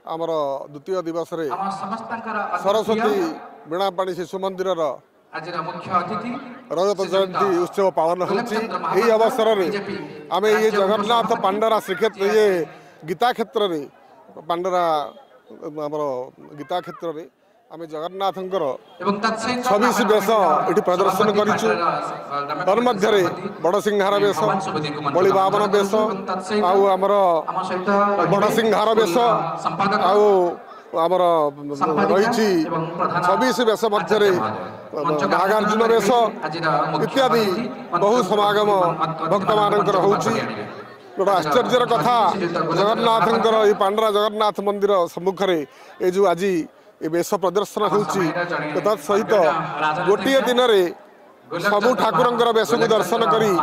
आमर द्वितीय दिवस सरस्वती वीणापाणी शिशु मंदिर रजत जयंती उत्सव पालन होती अवसर में आम ये जगन्नाथ पांडरा श्रीक्षेत्र ये गीता क्षेत्र में पांडरा आमर गीता क्षेत्र में आम जगन्नाथ 26 वेश ये प्रदर्शन कर बड़सिंहार वेश बलि बावन वेश आमर बड़सिंहार वेश आमर रही 26 वेश मध्य नागार्जुन वेश इत्यादि बहु समागम भक्त मानकर होची गोटे आश्चर्यर कथा जगन्नाथंकर ये पांडरा जगन्नाथ मंदिर सम्मुख में ये जो आज ये वेश प्रदर्शन होची तत्सहित गोटे दिन में सबू ठाकुर वेश को दर्शन करी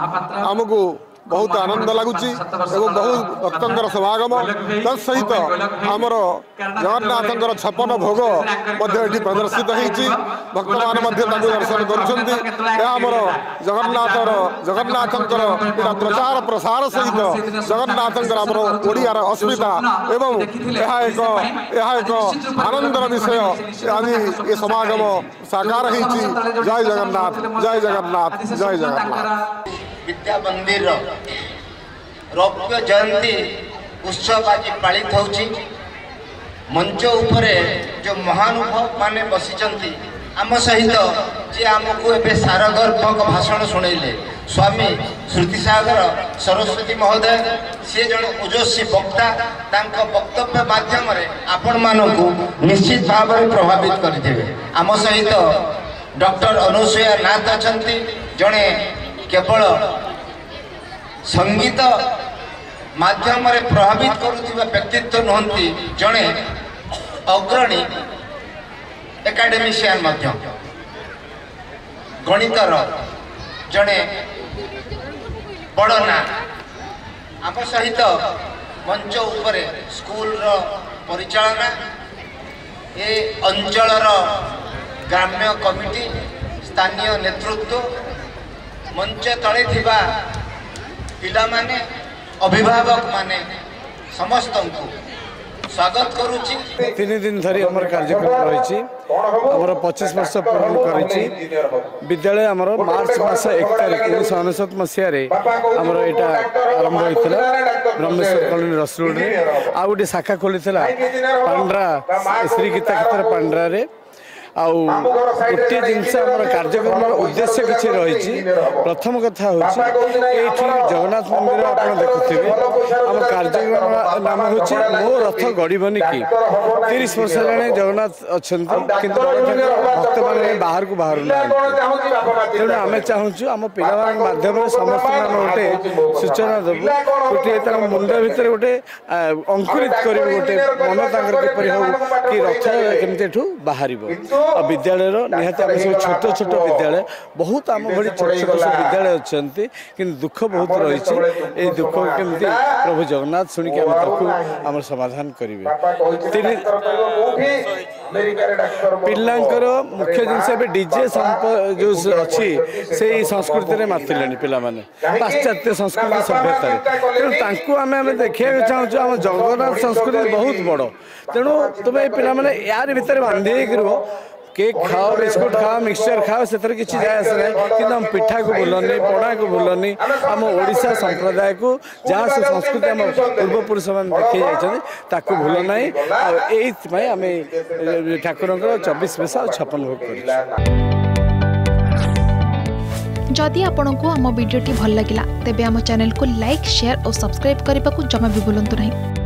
आमको बहुत आनंद लगुच बहुत भक्तर समागम तत्सहित आमर जगन्नाथ 56 भोग प्रदर्शित होती भक्त मान दर्शन करमर जगन्नाथर प्रचार प्रसार सहित जगन्नाथर आमर ओडियार अस्मिता एवं यह एक आनंदर विषय आज ये समागम साकार होती। जय जगन्नाथ जय जगन्नाथ जय जगन्नाथ। विद्या मंदिर रौप्य जयंती उत्सव आज पालित होची। मंच उपरे जो महानुभव माने बसिचंती आम सहित जे आमको एबे सारगर्भक भाषण शुणेले स्वामी श्रुति सागर सरस्वती महोदय सी जन ओजस्वी वक्ता तांको वक्तव्य माध्यम आपण मानकु निश्चित भाव में प्रभावित करदेवे। आम सहित डॉक्टर अनुसुया नाथ अछंती जने केवल संगीत माध्यम प्रभावित करुवा व्यक्तित्व नुहंती जड़े अग्रणी एकाडेमिशियन गणितर जड़े बड़ना आम सहित मंच उपरे स्कूल परिचालना ए अंचल ग्राम्य कमिटी स्थानीय नेतृत्व मंच तले थिबा पिला माने अभिभावक माने समस्त को स्वागत करूची। 3 दिन धरी हमर कार्यक्रम रही हमर 25 वर्ष पूर्ण करी विद्यालय हमर मार्च मास 1 तारिख 1999 मसीह रे हमर एटा आरंभ होइतिला ब्रह्मेश्वर कॉलोनी रसरोड रे आ गोटे शाखा खोलिथिला पांडरा श्री गीता क्षेत्र पांडरा रे गोटे जिनस कार्यक्रम उद्देश्य किसी रही। प्रथम कथा हूँ जगन्नाथ मंदिर आप देखुवे आम कार्यक्रम नाम हूँ मो रथ गड़बनी कि 30 वर्ष जाने जगन्नाथ अच्छा कि भक्त मैंने बाहर को बाहर ना तेणु आम चाहूँ आम पिला माध्यम समस्त गोटे सूचना देवु गोटे मुंड भितर गोटे अंकुरित कर गोटे मन तापर हो कि रथ केमती बाहर विद्यालय निहत आम सब छोट छोट विद्यालय बहुत आम भाई छोट छोट सब विद्यालय अच्छा कि दुख बहुत रही ये दुख केमती प्रभु जगन्नाथ शुणिक आम समाधान करेंगे। पिलांकर मुख्य जिनस डीजे जो अच्छी से संस्कृति में मातिले पिला माने पाश्चात्य संस्कृति सभ्यता तेणु आम देखा चाहूँ आम जगन्नाथ संस्कृति बहुत बड़ तेणु तुम्हें पिला माने यार भितर बांधे केक खाओ बिस्कुट खाओ मिक्सचर खाओ से किसी जाए आस ना कि हम पिठा को भूलनी पड़ा को भूलनी आम ओडिशा संप्रदाय को जहाँ से संस्कृति आम पूर्वपुरुष मैंने देखी जाती भूल ना आम ठाकुर 24 वेश 56 भोग कर। जदि आपंक आम भिडी भल लगा तेब आम चैनल को लाइक शेयर और सब्सक्राइब करने को जमा भी भूलु नहीं।